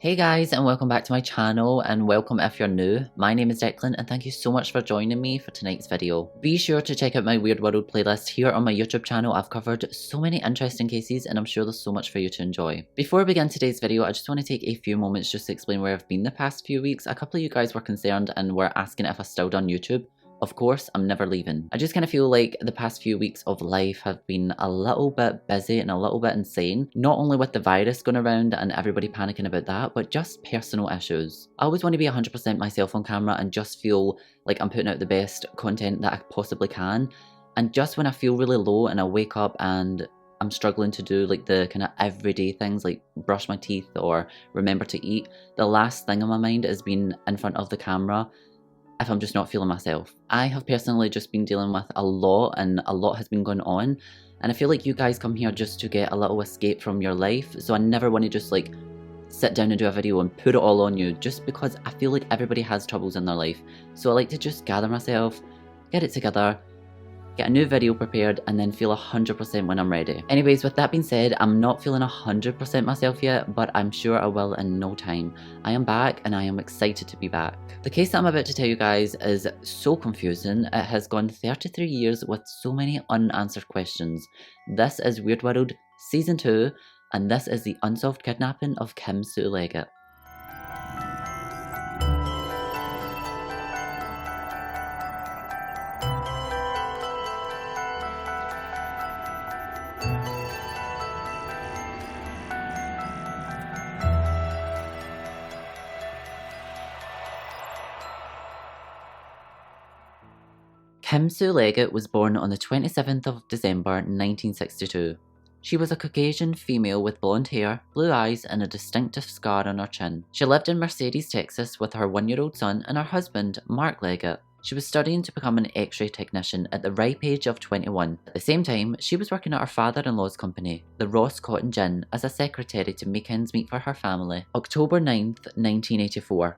Hey guys, and welcome back to my channel, and welcome if you're new. My name is Declan and thank you so much for joining me for tonight's video. Be sure to check out my Weird World playlist here on my YouTube channel. I've covered so many interesting cases and I'm sure there's so much for you to enjoy. Before I begin today's video, I just want to take a few moments just to explain where I've been the past few weeks. A couple of you guys were concerned and were asking if I still done YouTube. Of course, I'm never leaving. I just kind of feel like the past few weeks of life have been a little bit busy and a little bit insane. Not only with the virus going around and everybody panicking about that, but just personal issues. I always want to be 100% myself on camera and just feel like I'm putting out the best content that I possibly can. And just when I feel really low and I wake up and I'm struggling to do like the kind of everyday things like brush my teeth or remember to eat, the last thing on my mind is being in front of the camera if I'm just not feeling myself. I have personally just been dealing with a lot and a lot has been going on, and I feel like you guys come here just to get a little escape from your life, so I never want to just like sit down and do a video and put it all on you just because I feel like everybody has troubles in their life. So I like to just gather myself, get it together, get a new video prepared, and then feel 100% when I'm ready. Anyways, with that being said, I'm not feeling 100% myself yet, but I'm sure I will in no time. I am back and I am excited to be back. The case that I'm about to tell you guys is so confusing. It has gone 33 years with so many unanswered questions. This is Weird World Season 2, and this is the unsolved kidnapping of Kem SuLage. Kem SuLage was born on the 27th of December 1962. She was a Caucasian female with blonde hair, blue eyes, and a distinctive scar on her chin. She lived in Mercedes, Texas with her 1-year-old son and her husband, Mark Leggett. She was studying to become an X-ray technician at the ripe age of 21. At the same time, she was working at her father-in-law's company, the Ross Cotton Gin, as a secretary to make ends meet for her family. October 9th, 1984.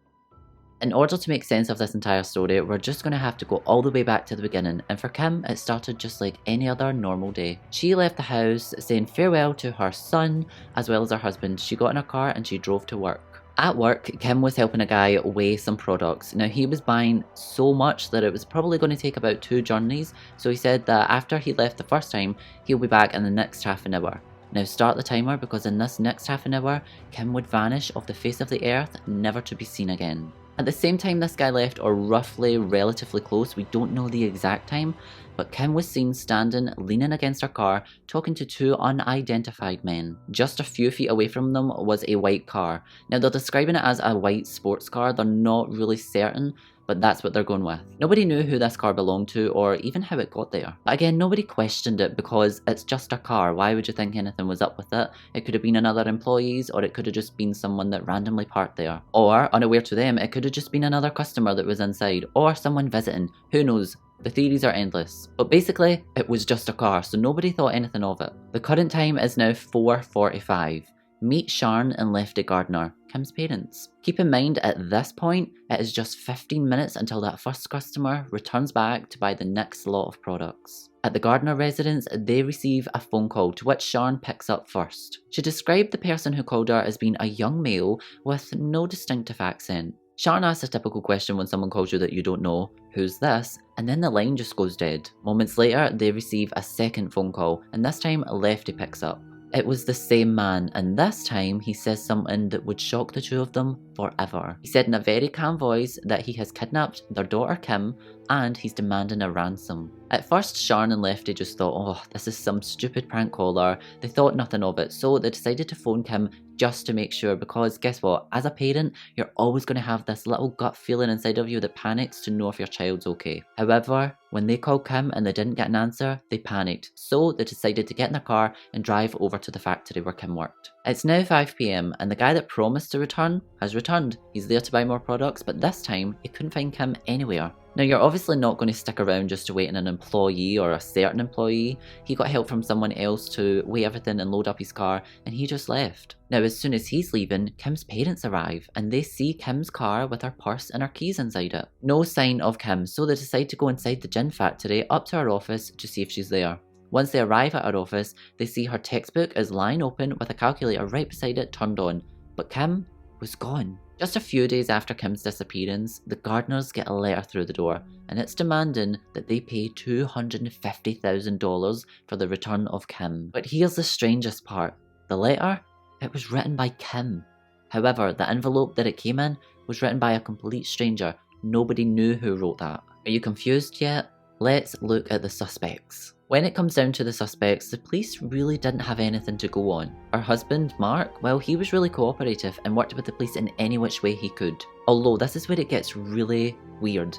In order to make sense of this entire story, we're just going to have to go all the way back to the beginning, and for Kem, it started just like any other normal day. She left the house saying farewell to her son as well as her husband. She got in her car and she drove to work. At work, Kem was helping a guy weigh some products. Now, he was buying so much that it was probably going to take about 2 journeys, so he said that after he left the first time, he'll be back in the next half an hour. Now start the timer, because in this next half an hour, Kem would vanish off the face of the earth, never to be seen again. At the same time this guy left, or roughly relatively close, we don't know the exact time, but Kem was seen standing, leaning against her car, talking to 2 unidentified men. Just a few feet away from them was a white car. Now they're describing it as a white sports car, they're not really certain, but that's what they're going with. Nobody knew who this car belonged to or even how it got there. But again, nobody questioned it because it's just a car. Why would you think anything was up with it? It could have been another employee's, or it could have just been someone that randomly parked there. Or, unaware to them, it could have just been another customer that was inside, or someone visiting. Who knows? The theories are endless. But basically, it was just a car, so nobody thought anything of it. The current time is now 4:45. Meet Sharon and Lefty Gardner, Kem's parents. Keep in mind, at this point, it is just 15 minutes until that first customer returns back to buy the next lot of products. At the Gardner residence, they receive a phone call, to which Sharon picks up first. She described the person who called her as being a young male with no distinctive accent. Sharon asks a typical question when someone calls you that you don't know, "Who's this?" and then the line just goes dead. Moments later, they receive a second phone call, and this time Lefty picks up. It was the same man, and this time he says something that would shock the 2 of them forever. He said in a very calm voice that he has kidnapped their daughter Kem and he's demanding a ransom. At first, Sharon and Lefty just thought, oh, this is some stupid prank caller. They thought nothing of it, so they decided to phone Kem just to make sure, because guess what? As a parent, you're always going to have this little gut feeling inside of you that panics to know if your child's okay. However, when they called Kem and they didn't get an answer, they panicked, so they decided to get in their car and drive over to the factory where Kem worked. It's now 5 PM and the guy that promised to return has returned. He's there to buy more products, but this time he couldn't find Kem anywhere. Now, you're obviously not going to stick around just to wait on an employee or a certain employee. He got help from someone else to weigh everything and load up his car, and he just left. Now, as soon as he's leaving, Kem's parents arrive, and they see Kem's car with her purse and her keys inside it. No sign of Kem, so they decide to go inside the gin factory up to her office to see if she's there. Once they arrive at her office, they see her textbook is lying open with a calculator right beside it turned on, but Kem was gone. Just a few days after Kim's disappearance, the Gardners get a letter through the door, and it's demanding that they pay $250,000 for the return of Kim. But here's the strangest part. The letter? It was written by Kim. However, the envelope that it came in was written by a complete stranger. Nobody knew who wrote that. Are you confused yet? Let's look at the suspects. When it comes down to the suspects, the police really didn't have anything to go on. Her husband, Mark, well, he was really cooperative and worked with the police in any which way he could. Although this is where it gets really weird.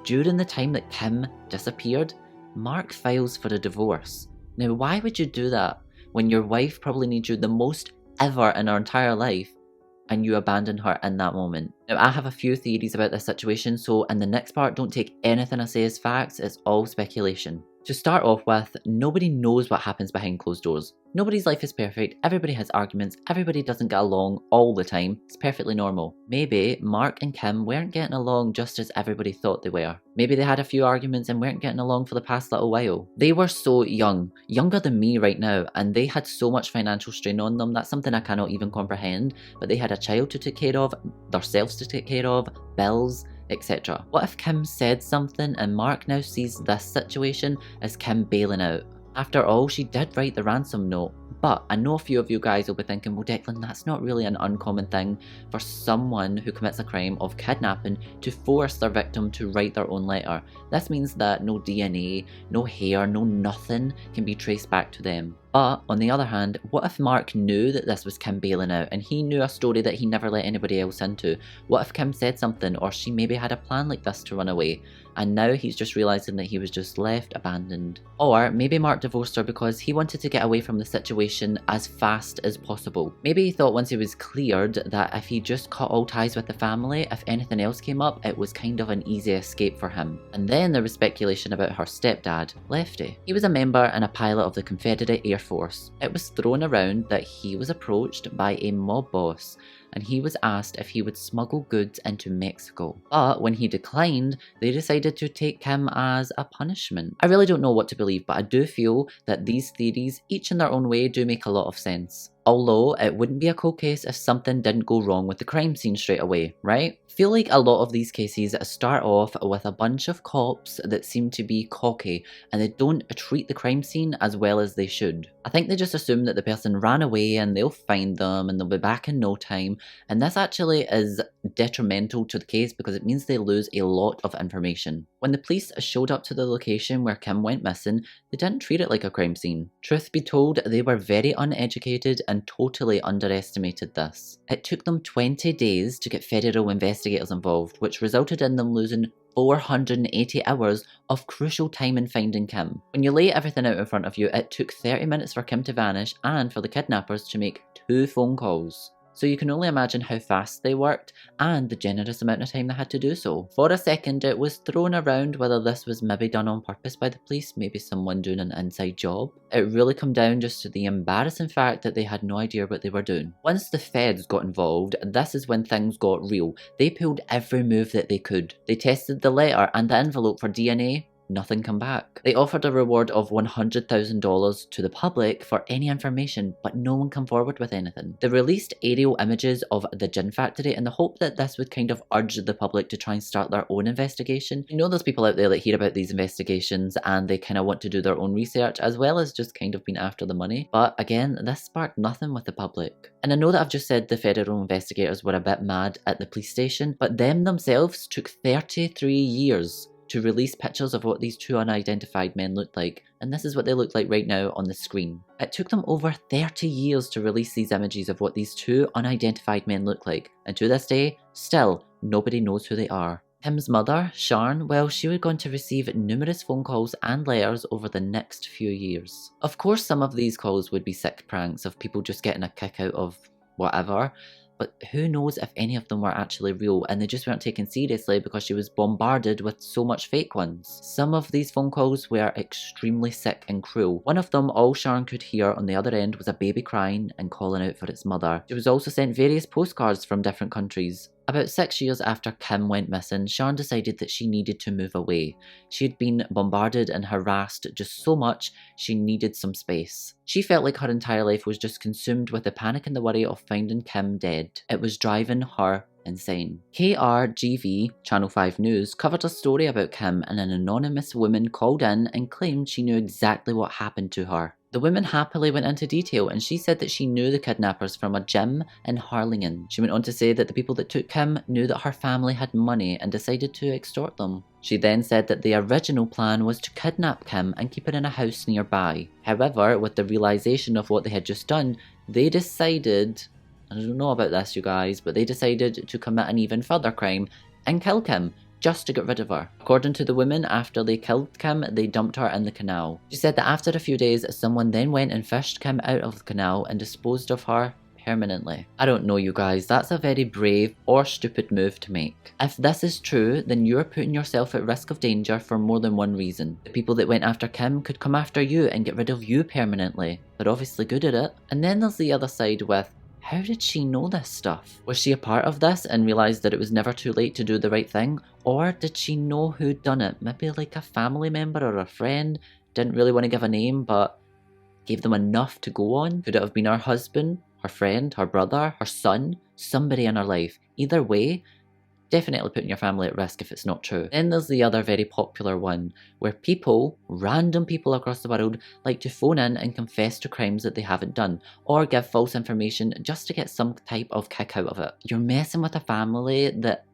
During the time that Kim disappeared, Mark files for a divorce. Now, why would you do that when your wife probably needs you the most ever in her entire life, and you abandon her in that moment? Now, I have a few theories about this situation, so in the next part, don't take anything I say as facts, it's all speculation. To start off with, nobody knows what happens behind closed doors. Nobody's life is perfect, everybody has arguments, everybody doesn't get along all the time, it's perfectly normal. Maybe Mark and Kim weren't getting along just as everybody thought they were. Maybe they had a few arguments and weren't getting along for the past little while. They were so young, younger than me right now, and they had so much financial strain on them, that's something I cannot even comprehend, but they had a child to take care of, themselves to take care of, bills, etc. What if Kim said something and Mark now sees this situation as Kim bailing out? After all, she did write the ransom note. But I know a few of you guys will be thinking, well, Declan, that's not really an uncommon thing for someone who commits a crime of kidnapping to force their victim to write their own letter. This means that no DNA, no hair, no nothing can be traced back to them. But on the other hand, what if Mark knew that this was Kim bailing out and he knew a story that he never let anybody else into? What if Kim said something, or she maybe had a plan like this to run away, and now he's just realising that he was just left abandoned? Or maybe Mark divorced her because he wanted to get away from the situation as fast as possible. Maybe he thought once he was cleared that if he just cut all ties with the family, if anything else came up, it was kind of an easy escape for him. And then there was speculation about her stepdad, Lefty. He was a member and a pilot of the Confederate Air Force. It was thrown around that he was approached by a mob boss and he was asked if he would smuggle goods into Mexico. But when he declined, they decided to take him as a punishment. I really don't know what to believe, but I do feel that these theories, each in their own way, do make a lot of sense. Although, it wouldn't be a cold case if something didn't go wrong with the crime scene straight away, right? I feel like a lot of these cases start off with a bunch of cops that seem to be cocky and they don't treat the crime scene as well as they should. I think they just assume that the person ran away and they'll find them and they'll be back in no time, and this actually is detrimental to the case because it means they lose a lot of information. When the police showed up to the location where Kim went missing, they didn't treat it like a crime scene. Truth be told, they were very uneducated and totally underestimated this. It took them 20 days to get federal investigators involved, which resulted in them losing 480 hours of crucial time in finding Kim. When you lay everything out in front of you, it took 30 minutes for Kim to vanish and for the kidnappers to make 2 phone calls. So you can only imagine how fast they worked and the generous amount of time they had to do so. For a second, it was thrown around whether this was maybe done on purpose by the police, maybe someone doing an inside job. It really come down just to the embarrassing fact that they had no idea what they were doing. Once the feds got involved, this is when things got real. They pulled every move that they could. They tested the letter and the envelope for DNA. Nothing come back. They offered a reward of $100,000 to the public for any information, but no one come forward with anything. They released aerial images of the gin factory in the hope that this would kind of urge the public to try and start their own investigation. You know, there's people out there that hear about these investigations and they kind of want to do their own research as well as just kind of being after the money. But again, this sparked nothing with the public. And I know that I've just said the federal investigators were a bit mad at the police station, but them themselves took 33 years to release pictures of what these 2 unidentified men looked like, and this is what they look like right now on the screen. It took them over 30 years to release these images of what these 2 unidentified men look like, and to this day, still, nobody knows who they are. Kim's mother, Sharon, well, she was going to receive numerous phone calls and letters over the next few years. Of course, some of these calls would be sick pranks of people just getting a kick out of whatever, but who knows if any of them were actually real and they just weren't taken seriously because she was bombarded with so much fake ones. Some of these phone calls were extremely sick and cruel. One of them, all Sharon could hear on the other end was a baby crying and calling out for its mother. She was also sent various postcards from different countries. About 6 years after Kem went missing, Sharon decided that she needed to move away. She had been bombarded and harassed just so much, she needed some space. She felt like her entire life was just consumed with the panic and the worry of finding Kem dead. It was driving her insane. KRGV, Channel 5 News, covered a story about Kem, and an anonymous woman called in and claimed she knew exactly what happened to her. The woman happily went into detail, and she said that she knew the kidnappers from a gym in Harlingen. She went on to say that the people that took Kem knew that her family had money and decided to extort them. She then said that the original plan was to kidnap Kem and keep her in a house nearby. However, with the realization of what they had just done, they decided, I don't know about this you guys, but they decided to commit an even further crime and kill Kem, just to get rid of her. According to the woman, after they killed Kem, they dumped her in the canal. She said that after a few days, someone then went and fished Kem out of the canal and disposed of her permanently. I don't know you guys, that's a very brave or stupid move to make. If this is true, then you're putting yourself at risk of danger for more than one reason. The people that went after Kem could come after you and get rid of you permanently. They're obviously good at it. And then there's the other side with, how did she know this stuff? Was she a part of this and realised that it was never too late to do the right thing? Or did she know who'd done it? Maybe like a family member or a friend? Didn't really want to give a name, but gave them enough to go on? Could it have been her husband, her friend, her brother, her son? Somebody in her life. Either way, definitely putting your family at risk if it's not true. Then there's the other very popular one, where people, random people across the world, like to phone in and confess to crimes that they haven't done, or give false information just to get some type of kick out of it. You're messing with a family that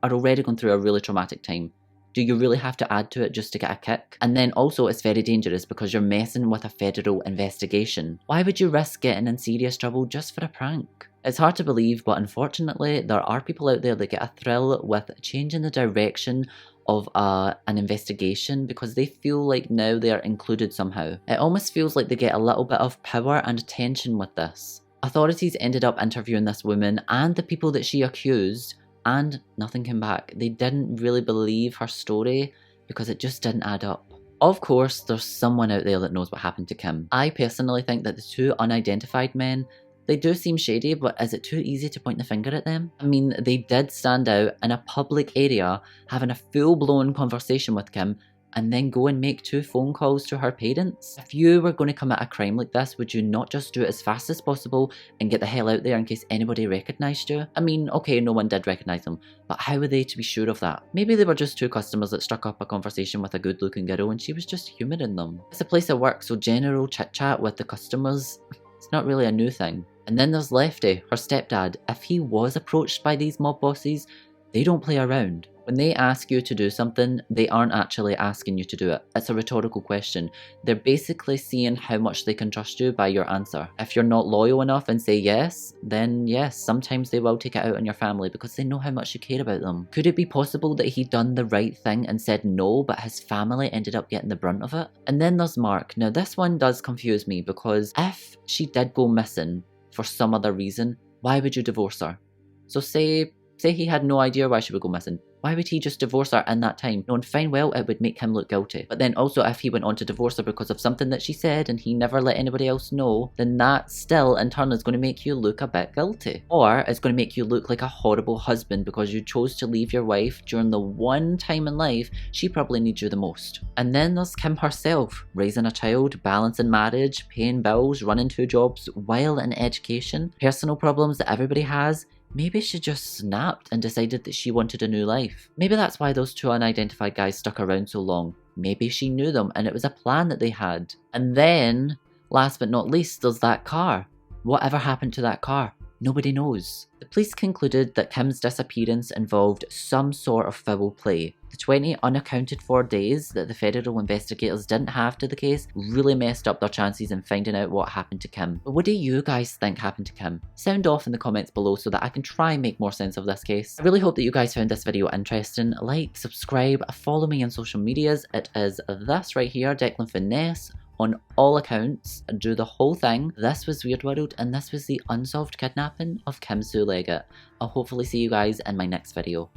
are already going through a really traumatic time. Do you really have to add to it just to get a kick? And then also it's very dangerous because you're messing with a federal investigation. Why would you risk getting in serious trouble just for a prank? It's hard to believe, but unfortunately there are people out there that get a thrill with changing the direction of an investigation because they feel like now they're included somehow. It almost feels like they get a little bit of power and attention with this. Authorities ended up interviewing this woman and the people that she accused, and nothing came back. They didn't really believe her story because it just didn't add up. Of course, there's someone out there that knows what happened to Kem. I personally think that the two unidentified men, they do seem shady, but is it too easy to point the finger at them? I mean, they did stand out in a public area having a full-blown conversation with Kem and then go and make 2 phone calls to her parents. If you were going to commit a crime like this, would you not just do it as fast as possible and get the hell out there in case anybody recognised you? I mean, okay, no one did recognise them, but how were they to be sure of that? Maybe they were just 2 customers that struck up a conversation with a good looking girl and she was just humouring them. It's a place of work, so general chit chat with the customers, it's not really a new thing. And then there's Lefty, her stepdad. If he was approached by these mob bosses, they don't play around. When they ask you to do something, they aren't actually asking you to do it. It's a rhetorical question. They're basically seeing how much they can trust you by your answer. If you're not loyal enough and say yes, then yes, sometimes they will take it out on your family because they know how much you care about them. Could it be possible that he done the right thing and said no, but his family ended up getting the brunt of it? And then there's Mark. Now this one does confuse me because if she did go missing for some other reason, why would you divorce her? So say he had no idea why she would go missing. Why would he just divorce her in that time, knowing fine well it would make him look guilty? But then also if he went on to divorce her because of something that she said and he never let anybody else know, then that still in turn is going to make you look a bit guilty. Or it's going to make you look like a horrible husband because you chose to leave your wife during the one time in life she probably needs you the most. And then there's Kem herself, raising a child, balancing marriage, paying bills, running 2 jobs while in education, personal problems that everybody has. Maybe she just snapped and decided that she wanted a new life. Maybe that's why those 2 unidentified guys stuck around so long. Maybe she knew them and it was a plan that they had. And then, last but not least, there's that car. Whatever happened to that car? Nobody knows. The police concluded that Kem's disappearance involved some sort of foul play. The 20 unaccounted for days that the federal investigators didn't have to the case really messed up their chances in finding out what happened to Kem. But what do you guys think happened to Kem? Sound off in the comments below so that I can try and make more sense of this case. I really hope that you guys found this video interesting. Like, subscribe, follow me on social medias. It is this right here, Declan Finesse. On all accounts, do the whole thing. This was Weird World, and this was the unsolved kidnapping of Kem SuLage. I'll hopefully see you guys in my next video.